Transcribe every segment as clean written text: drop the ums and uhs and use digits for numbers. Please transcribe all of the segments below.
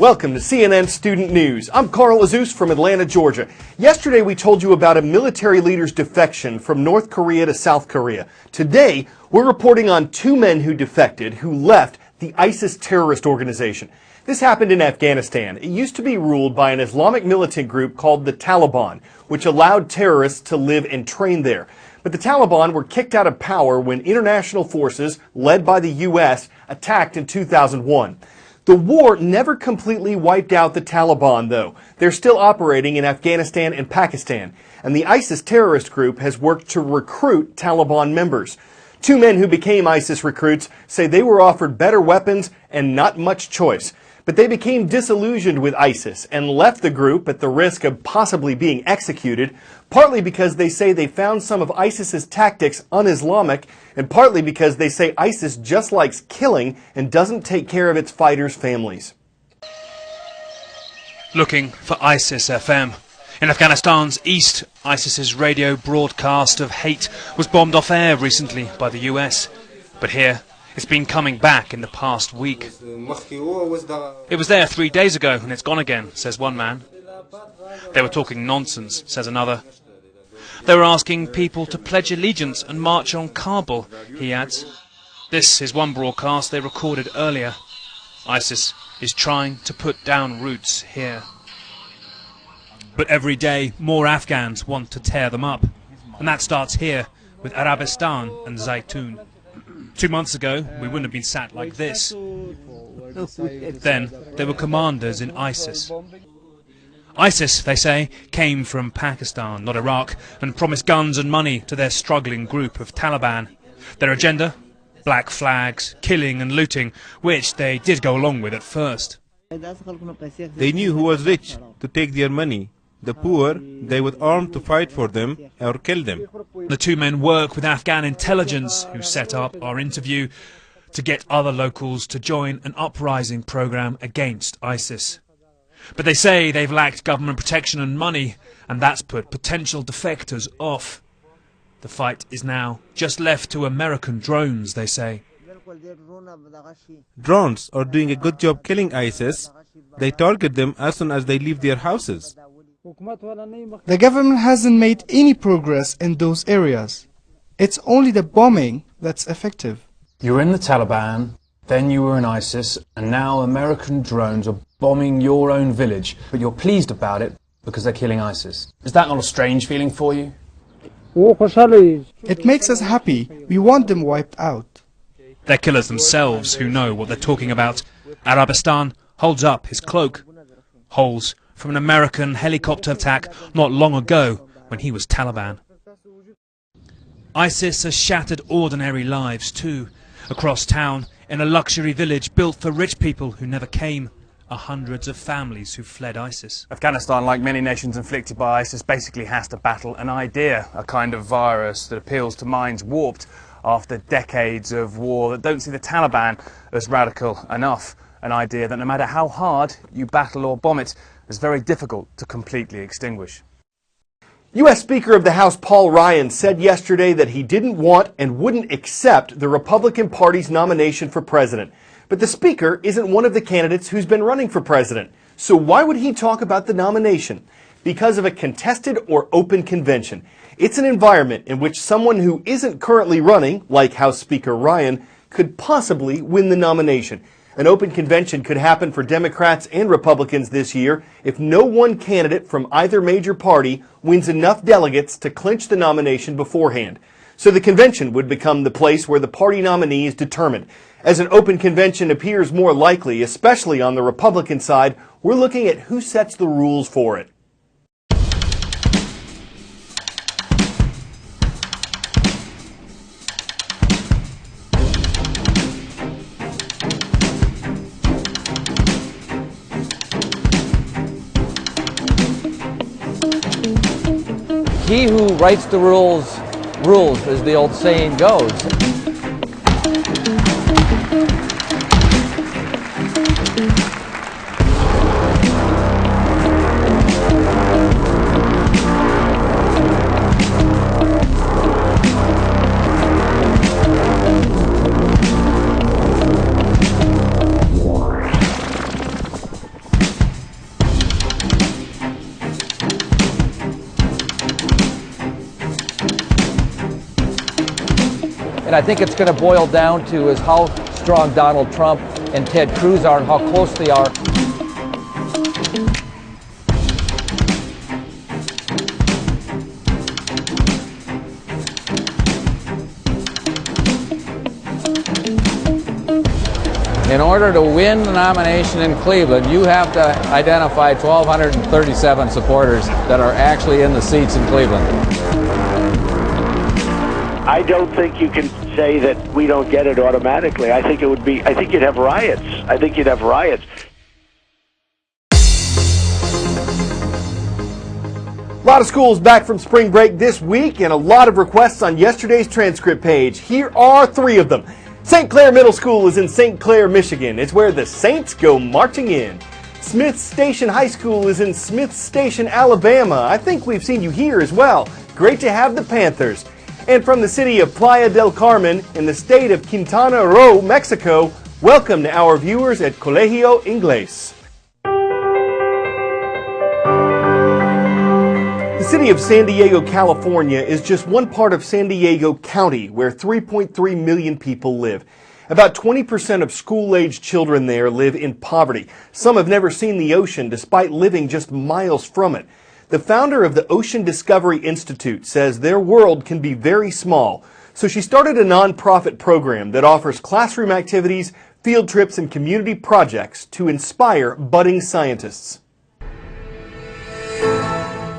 Welcome to CNN Student News. I'm Carl Azus from Atlanta, Georgia. Yesterday we told you about a military leader's defection from North Korea to South Korea. Today we're reporting on two men who defected, who left the ISIS terrorist organization. This happened in Afghanistan. It used to be ruled by an Islamic militant group called the Taliban, which allowed terrorists to live and train there. But the Taliban were kicked out of power when international forces, led by the U.S., attacked in 2001. The war never completely wiped out the Taliban, though. They're still operating in Afghanistan and Pakistan, and the ISIS terrorist group has worked to recruit Taliban members. Two men who became ISIS recruits say they were offered better weapons and not much choice. But they became disillusioned with ISIS and left the group at the risk of possibly being executed, partly because they say they found some of ISIS's tactics un-Islamic, and partly because they say ISIS just likes killing and doesn't take care of its fighters' families. Looking for ISIS FM. In Afghanistan's east, ISIS's radio broadcast of hate was bombed off air recently by the US. But here, it's been coming back in the past week. It was there 3 days ago and it's gone again, says one man. They were talking nonsense, says another. They were asking people to pledge allegiance and march on Kabul, he adds. This is one broadcast they recorded earlier. ISIS is trying to put down roots here. But every day, more Afghans want to tear them up. And that starts here, with Arabistan and Zaytun. 2 months ago, we wouldn't have been sat like this. Then, there were commanders in ISIS. ISIS, they say, came from Pakistan, not Iraq, and promised guns and money to their struggling group of Taliban. Their agenda? Black flags, killing and looting, which they did go along with at first. They knew who was rich to take their money. The poor, they would arm to fight for them or kill them. The two men work with Afghan intelligence, who set up our interview to get other locals to join an uprising program against ISIS. But they say they've lacked government protection and money, and that's put potential defectors off. The fight is now just left to American drones, they say. Drones are doing a good job killing ISIS. They target them as soon as they leave their houses. The government hasn't made any progress in those areas. It's only the bombing that's effective. You were in the Taliban, then you were in ISIS, and now American drones are bombing your own village, but you're pleased about it because they're killing ISIS. Is that not a strange feeling for you? It makes us happy. We want them wiped out. They're killers themselves who know what they're talking about. Arabistan holds up his cloak. Holes from an American helicopter attack not long ago when he was Taliban. ISIS has shattered ordinary lives too. Across town, in a luxury village built for rich people who never came, are hundreds of families who fled ISIS. Afghanistan, like many nations inflicted by ISIS, basically has to battle an idea, a kind of virus that appeals to minds warped after decades of war that don't see the Taliban as radical enough. An idea that no matter how hard you battle or bomb it, is very difficult to completely extinguish. U.S. Speaker of the House Paul Ryan said yesterday that he didn't want and wouldn't accept the Republican Party's nomination for president. But the Speaker isn't one of the candidates who's been running for president. So why would he talk about the nomination? Because of a contested or open convention. It's an environment in which someone who isn't currently running, like House Speaker Ryan, could possibly win the nomination. An open convention could happen for Democrats and Republicans this year if no one candidate from either major party wins enough delegates to clinch the nomination beforehand. So the convention would become the place where the party nominee is determined. As an open convention appears more likely, especially on the Republican side, we're looking at who sets the rules for it. He who writes the rules, as the old saying goes. And I think it's going to boil down to is how strong Donald Trump and Ted Cruz are and how close they are. In order to win the nomination in Cleveland, you have to identify 1,237 supporters that are actually in the seats in Cleveland. I don't think you can say that we don't get it automatically. I think you'd have riots. I think you'd have riots. A lot of schools back from spring break this week and a lot of requests on yesterday's transcript page. Here are 3 of them. St. Clair Middle School is in St. Clair, Michigan. It's where the Saints go marching in. Smith Station High School is in Smith Station, Alabama. I think we've seen you here as well. Great to have the Panthers. And from the city of Playa del Carmen in the state of Quintana Roo, Mexico, welcome to our viewers at Colegio Inglés. The city of San Diego, California is just one part of San Diego County where 3.3 million people live. About 20% of school-aged children there live in poverty. Some have never seen the ocean despite living just miles from it. The founder of the Ocean Discovery Institute says their world can be very small. So she started a nonprofit program that offers classroom activities, field trips, and community projects to inspire budding scientists.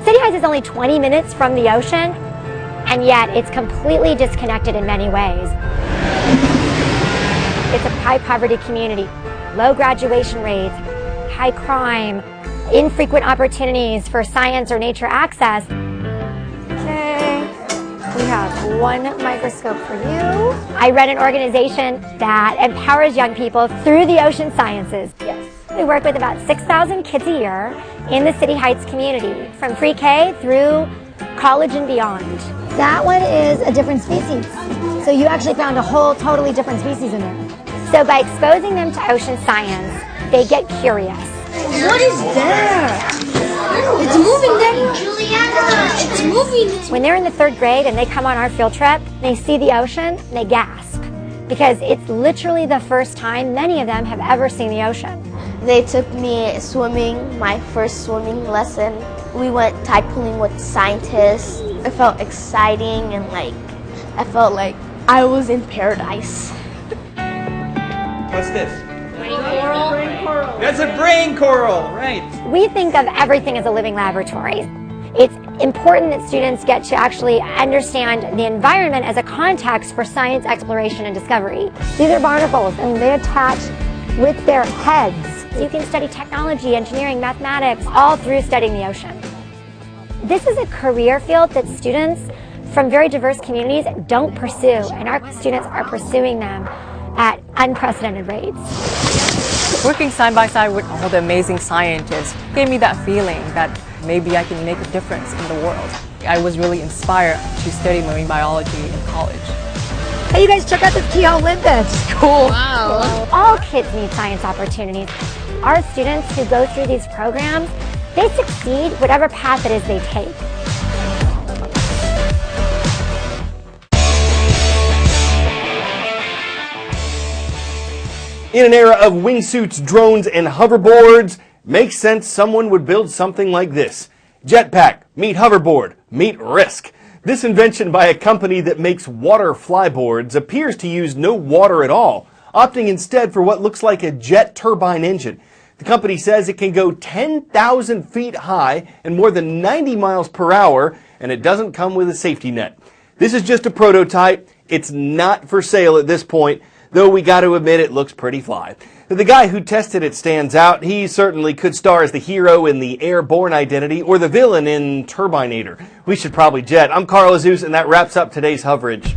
City Heights is only 20 minutes from the ocean, and yet it's completely disconnected in many ways. It's a high poverty community, low graduation rates, high crime, infrequent opportunities for science or nature access. Okay, we have 1 microscope for you. I run an organization that empowers young people through the ocean sciences. Yes. We work with about 6,000 kids a year in the City Heights community, from pre-K through college and beyond. That one is a different species. So you actually found a whole totally different species in there. So by exposing them to ocean science, they get curious. What is that? It's moving, Daddy. Juliana, it's moving. When they're in the 3rd grade and they come on our field trip, they see the ocean, they gasp. Because it's literally the first time many of them have ever seen the ocean. They took me swimming, my first swimming lesson. We went tide pooling with scientists. It felt exciting and I felt like I was in paradise. What's this? Brain coral. Brain coral. That's a brain coral, right. We think of everything as a living laboratory. It's important that students get to actually understand the environment as a context for science exploration and discovery. These are barnacles and they attach with their heads. You can study technology, engineering, mathematics, all through studying the ocean. This is a career field that students from very diverse communities don't pursue, and our students are pursuing them at unprecedented rates. Working side by side with all the amazing scientists gave me that feeling that maybe I can make a difference in the world. I was really inspired to study marine biology in college. Hey, you guys, check out this Key Olympus. Cool. Wow. All kids need science opportunities. Our students who go through these programs, they succeed whatever path it is they take. In an era of wingsuits, drones, and hoverboards, makes sense someone would build something like this. Jetpack, meet hoverboard, meet risk. This invention by a company that makes water flyboards appears to use no water at all, opting instead for what looks like a jet turbine engine. The company says it can go 10,000 feet high and more than 90 miles per hour, and it doesn't come with a safety net. This is just a prototype. It's not for sale at this point, though we got to admit it looks pretty fly. The guy who tested it stands out. He certainly could star as the hero in The Airborne Identity or the villain in Turbinator. We should probably jet. I'm Carl Azus, and that wraps up today's coverage.